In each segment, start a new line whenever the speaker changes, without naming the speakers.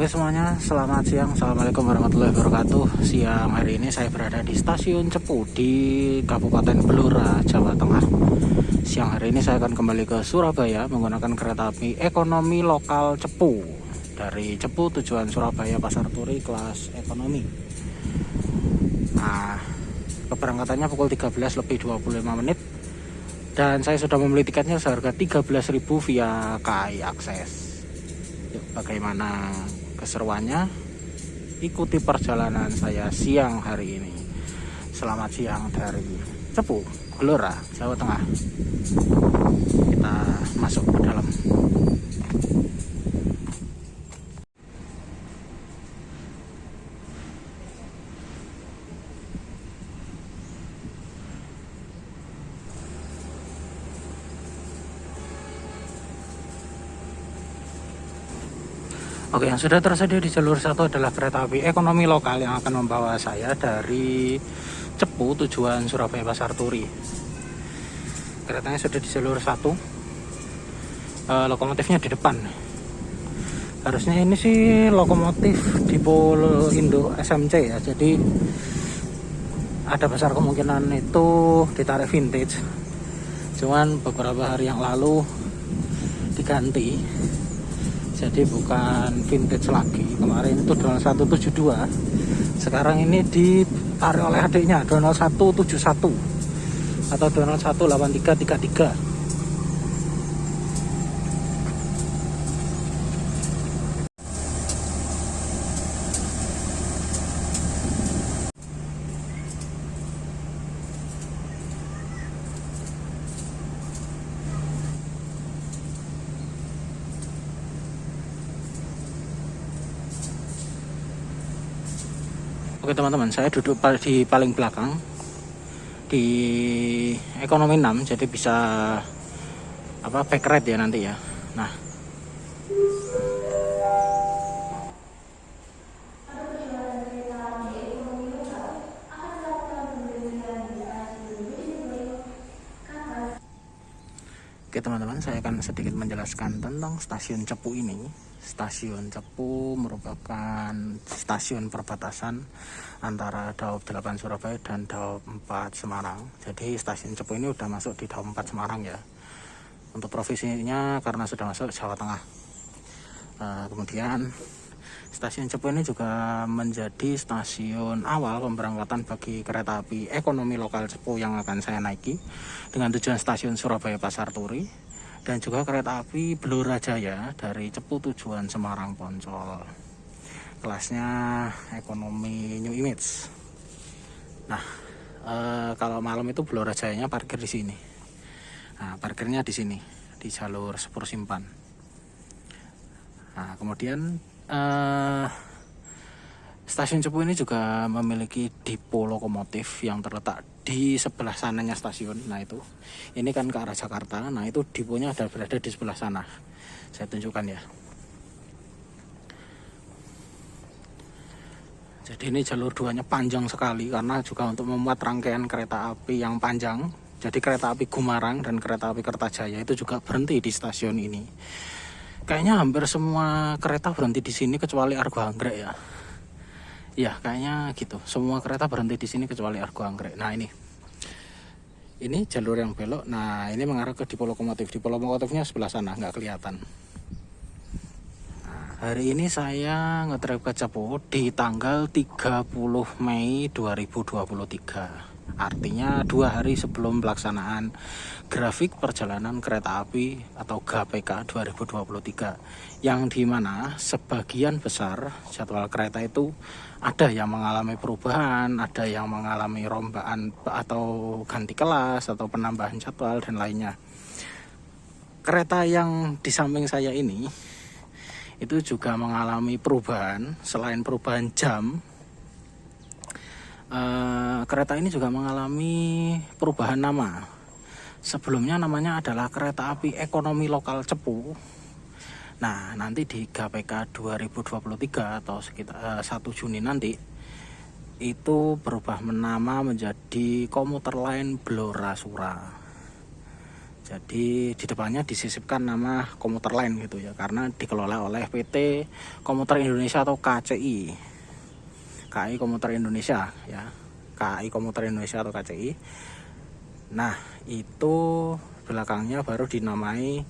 Oke semuanya, selamat siang. Assalamualaikum warahmatullahi wabarakatuh. Siang hari ini saya berada di stasiun Cepu di Kabupaten Blora, Jawa Tengah. Siang hari ini saya akan kembali ke Surabaya menggunakan kereta api ekonomi lokal Cepu. Dari Cepu tujuan Surabaya Pasar Turi kelas ekonomi. Nah, keberangkatannya pukul 13:25 menit. Dan saya sudah membeli tiketnya seharga 13.000 via KAI Akses. Bagaimana keseruannya? Ikuti perjalanan saya siang hari ini. Selamat siang dari Cepu, Blora, Jawa Tengah. Kita masuk ke dalam. Oke, yang sudah tersedia di jalur 1 adalah kereta api ekonomi lokal yang akan membawa saya dari Cepu tujuan Surabaya Pasar Turi. Keretanya sudah di jalur 1. Lokomotifnya di depan. Harusnya ini sih lokomotif Dipo Indo SMC ya. Jadi ada besar kemungkinan itu ditarik vintage. Cuman beberapa hari yang lalu diganti. Jadi bukan vintage lagi. Kemarin itu Donald 172. Sekarang ini ditarik oleh adiknya Donald 171 atau Donald 18333. Oke teman-teman, saya duduk di paling belakang di ekonomi 6, jadi bisa back ride ya nanti ya. Nah, oke teman-teman, saya akan sedikit menjelaskan tentang stasiun Cepu ini. Stasiun Cepu merupakan stasiun perbatasan antara Daop 8 Surabaya dan Daop 4 Semarang. Jadi stasiun Cepu ini udah masuk di Daop 4 Semarang ya. Untuk provinsinya karena sudah masuk Jawa Tengah. Kemudian stasiun Cepu ini juga menjadi stasiun awal pemberangkatan bagi kereta api ekonomi lokal Cepu yang akan saya naiki dengan tujuan stasiun Surabaya Pasar Turi. Dan juga kereta api Blora Jaya dari Cepu tujuan Semarang Poncol. Kelasnya ekonomi New Image. Nah, kalau malam itu Blora Jayanya parkir di sini. Nah, parkirnya di sini di jalur Sepur Simpan. Nah, kemudian stasiun Cepu ini juga memiliki depo lokomotif yang terletak di sebelah sananya stasiun. Nah itu, ini kan ke arah Jakarta. Nah itu deponya ada berada di sebelah sana. Saya tunjukkan ya. Jadi ini jalur 2-nya panjang sekali karena juga untuk memuat rangkaian kereta api yang panjang. Jadi kereta api Gumarang dan kereta api Kertajaya itu juga berhenti di stasiun ini. Kayaknya hampir semua kereta berhenti di sini kecuali Argo Anggrek ya. Ya kayaknya gitu. Semua kereta berhenti di sini kecuali Argo Anggrek. Nah ini jalur yang belok. Nah ini mengarah ke depo lokomotif. Depo lokomotifnya sebelah sana, nggak kelihatan. Nah, hari ini saya nge-trip ke Cepu di tanggal 30 Mei 2023. Artinya 2 hari sebelum pelaksanaan grafik perjalanan kereta api atau GPK 2023, yang dimana sebagian besar jadwal kereta itu ada yang mengalami perubahan, ada yang mengalami rombaan atau ganti kelas atau penambahan jadwal dan lainnya. Kereta yang di samping saya ini itu juga mengalami perubahan. Selain perubahan jam, kereta ini juga mengalami perubahan nama. Sebelumnya namanya adalah kereta api ekonomi lokal Cepu. Nah nanti di GPK 2023 atau sekitar 1 Juni nanti itu berubah nama menjadi komuter lain Blora Sura. Jadi di depannya disisipkan nama komuter lain gitu ya, karena dikelola oleh PT Komuter Indonesia atau KCI. KAI Komuter Indonesia ya. KAI Komuter Indonesia atau KCI. Nah, itu belakangnya baru dinamai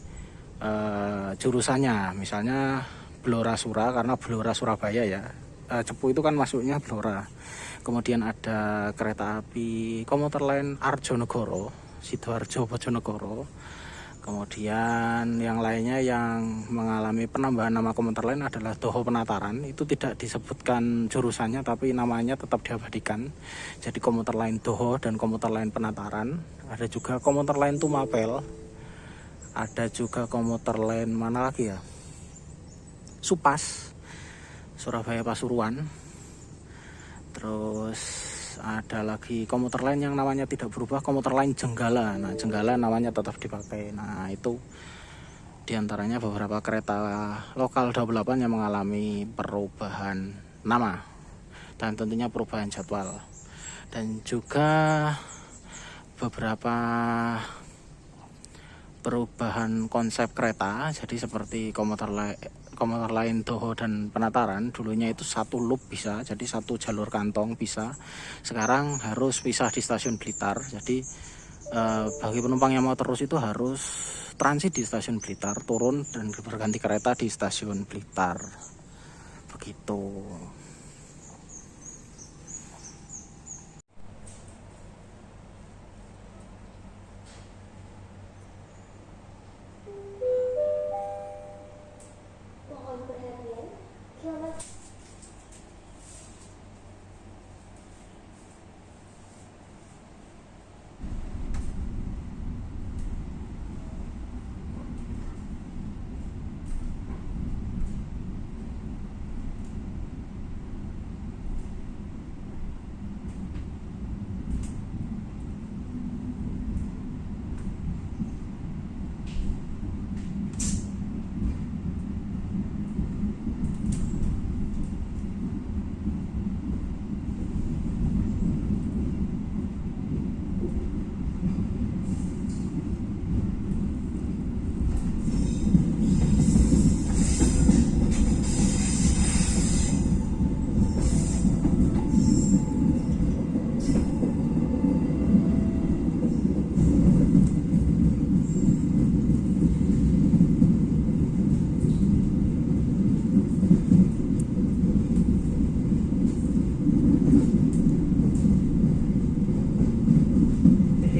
jurusannya. Misalnya Blora Sura karena Blora Surabaya ya. Cepu itu kan masuknya Blora. Kemudian ada kereta api komuter lain Arjonegoro, Sidoarjo Bojonegoro. Kemudian yang lainnya yang mengalami penambahan nama komuter lain adalah Doho Penataran. Itu tidak disebutkan jurusannya tapi namanya tetap diabadikan. Jadi komuter lain Doho dan komuter lain Penataran. Ada juga komuter lain Tumapel. Ada juga komuter lain mana lagi ya? Supas, Surabaya Pasuruan. Terus ada lagi komuter lain yang namanya tidak berubah, komuter lain Jenggala. Nah, Jenggala namanya tetap dipakai. Nah, itu diantaranya beberapa kereta lokal 28 yang mengalami perubahan nama dan tentunya perubahan jadwal. Dan juga beberapa perubahan konsep kereta. Jadi seperti komuter lain Doho dan Penataran dulunya itu satu loop bisa, jadi satu jalur kantong bisa. Sekarang harus pisah di stasiun Blitar. Jadi bagi penumpang yang mau terus itu harus transit di stasiun Blitar, turun dan berganti kereta di stasiun Blitar. Begitu.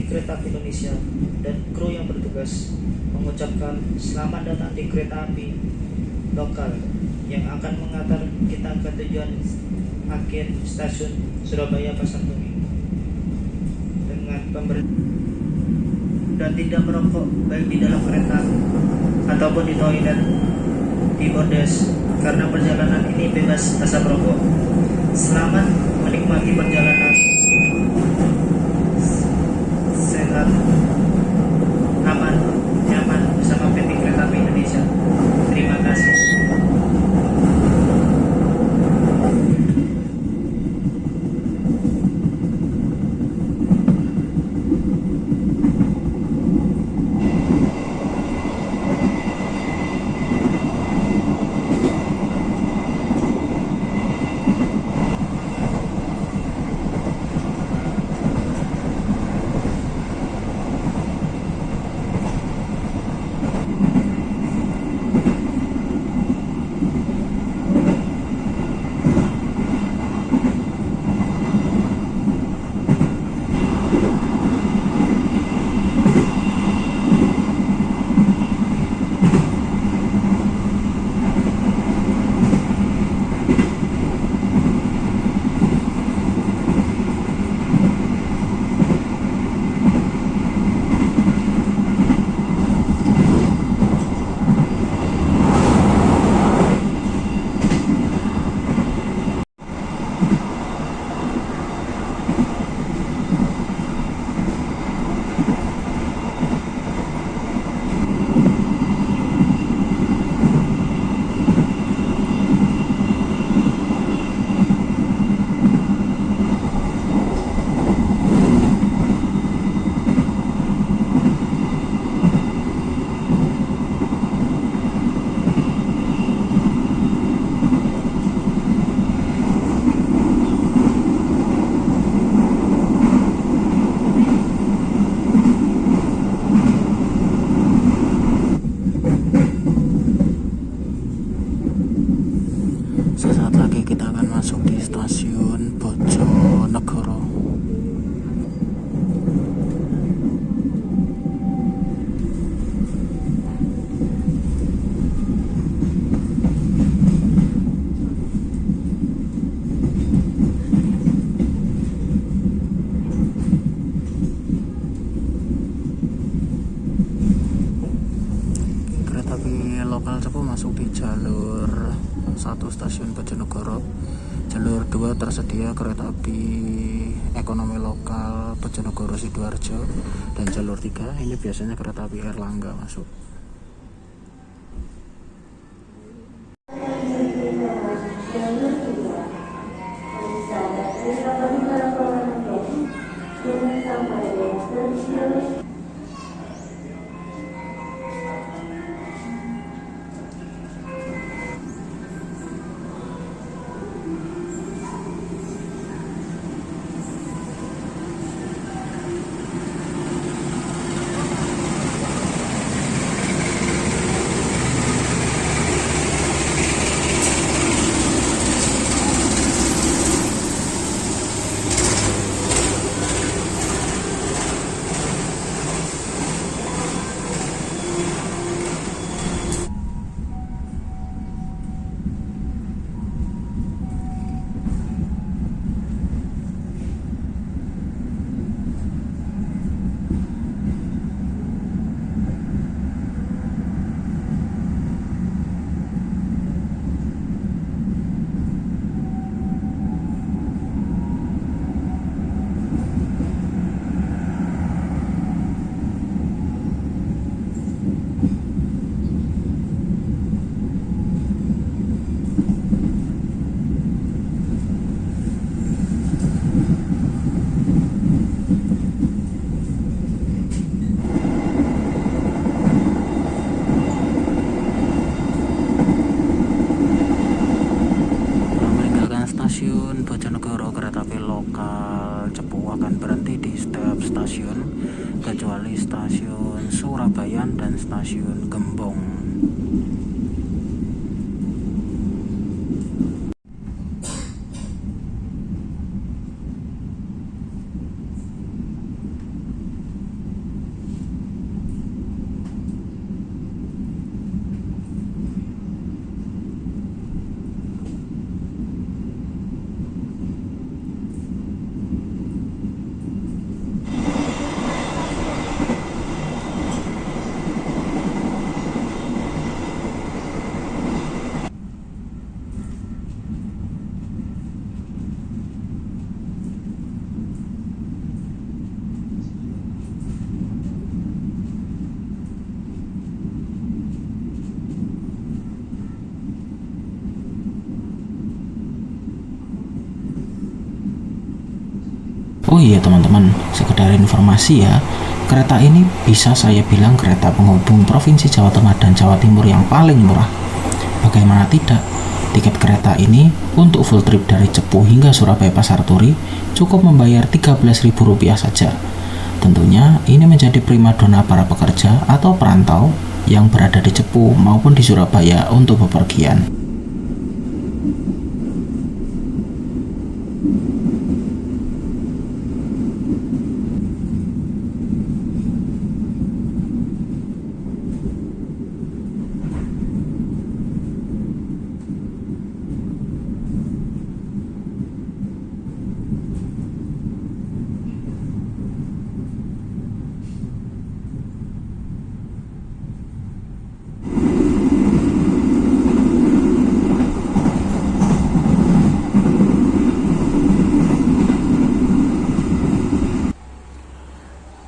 Kereta Api Indonesia dan kru yang bertugas mengucapkan selamat datang di kereta api lokal yang akan mengantar kita ke tujuan akhir stasiun Surabaya Pasar Turi dengan dan tidak merokok baik di dalam kereta ataupun di toilet di bordes karena perjalanan ini bebas asap rokok. Selamat menikmati perjalanan sehat, aman, nyaman bersama PT Kereta Api Indonesia. Terima kasih.
Saat lagi kita akan masuk di stasiun Bojonegoro. Kereta api lokal Cepu masuk di jalur 1 stasiun Bojonegoro. Jalur 2 tersedia kereta api ekonomi lokal Bojonegoro Sidoarjo, dan jalur 3 ini biasanya kereta api Erlangga masuk. Stasiun Bojonegoro, kereta api lokal Cepu akan berhenti di setiap stasiun kecuali stasiun Surabaya dan stasiun Gembong. Oh iya teman-teman, sekedar informasi ya, kereta ini bisa saya bilang kereta penghubung Provinsi Jawa Tengah dan Jawa Timur yang paling murah. Bagaimana tidak, tiket kereta ini untuk full trip dari Cepu hingga Surabaya Pasar Turi cukup membayar Rp13.000 saja. Tentunya ini menjadi primadona para pekerja atau perantau yang berada di Cepu maupun di Surabaya untuk bepergian.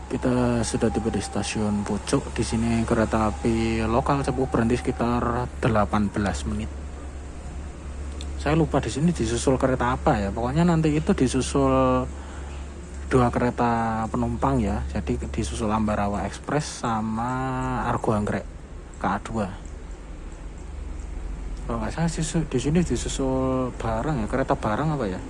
Kita sudah tiba di stasiun Pucuk. Di sini kereta api lokal Cepu berhenti sekitar 18 menit. Saya lupa di sini disusul kereta apa ya. Pokoknya nanti itu disusul 2 kereta penumpang ya. Jadi disusul Ambarawa Express sama Argo Anggrek KA2. Kalau nggak salah di sini disusul barang ya, kereta barang apa ya?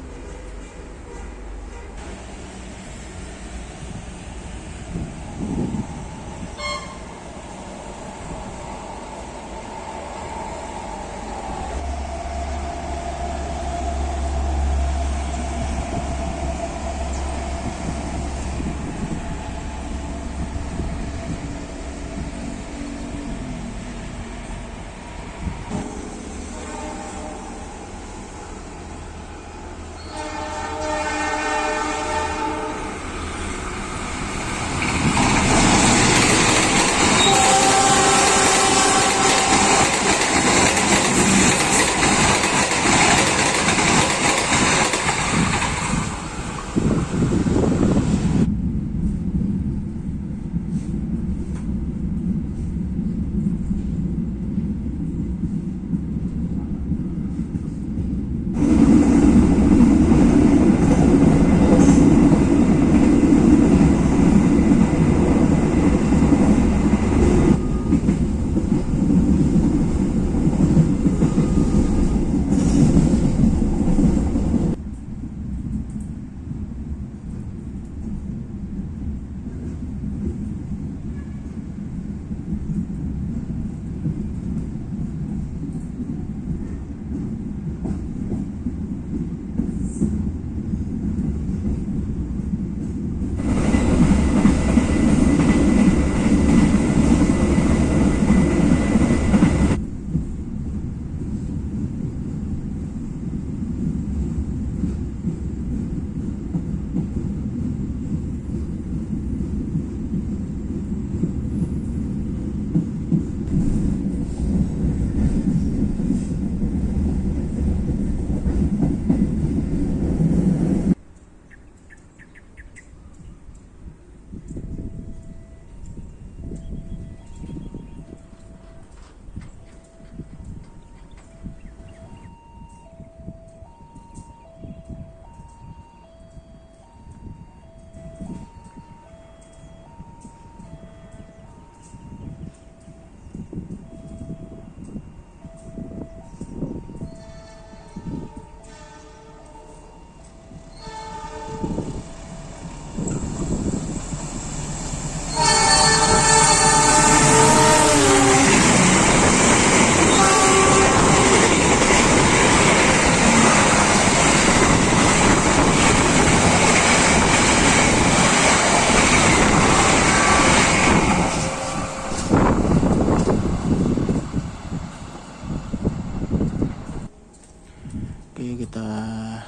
Oke, kita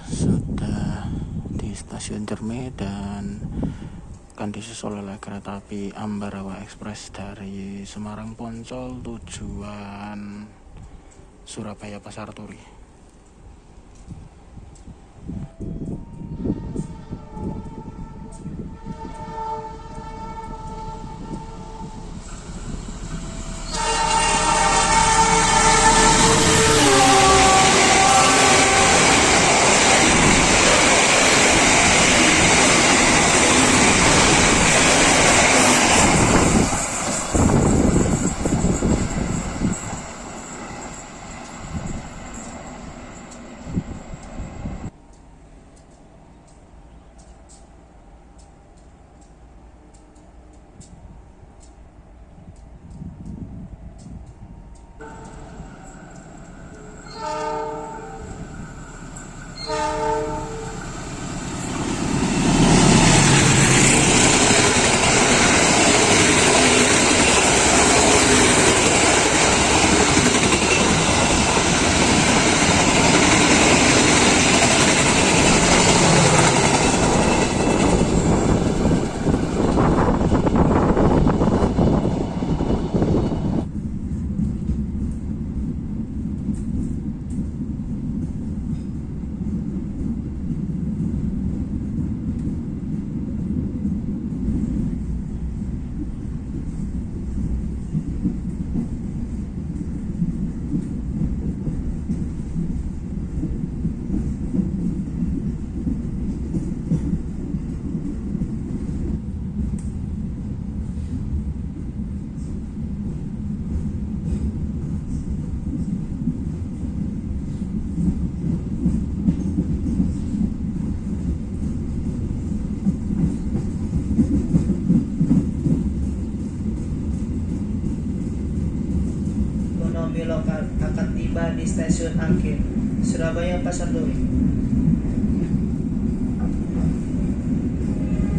sudah di stasiun Cerme dan akan disusul oleh kereta api Ambarawa Express dari Semarang Poncol tujuan Surabaya Pasar Turi.
Ekonomi lokal akan tiba di stasiun akhir Surabaya Pasar Turi.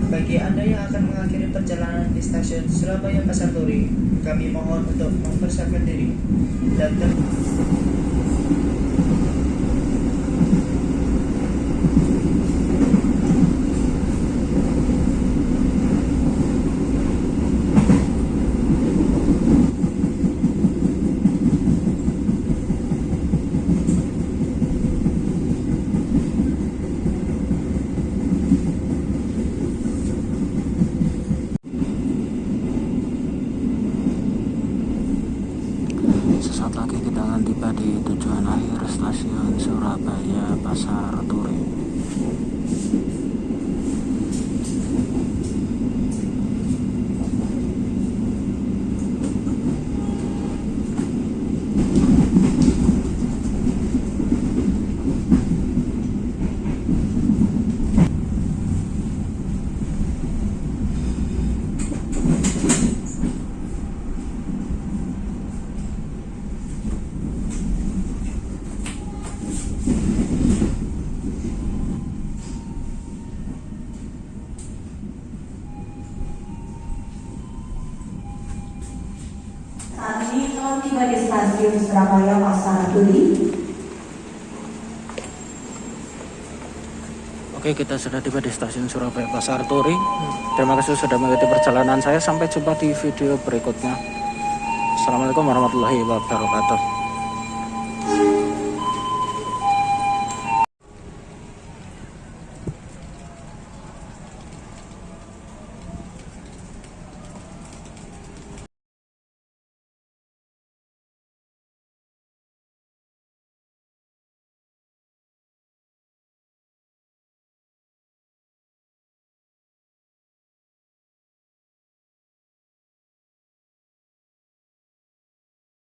Bagi Anda yang akan mengakhiri perjalanan di stasiun Surabaya Pasar Turi, kami mohon untuk mempersiapkan diri dan
Sesaat lagi kita akan tiba di tujuan akhir stasiun Surabaya Pasar Turi.
Saat ini telah tiba di stasiun Surabaya Pasar Turi.
Oke, kita sudah tiba di stasiun Surabaya Pasar Turi. Terima kasih sudah mengikuti perjalanan saya. Sampai jumpa di video berikutnya. Assalamualaikum warahmatullahi wabarakatuh.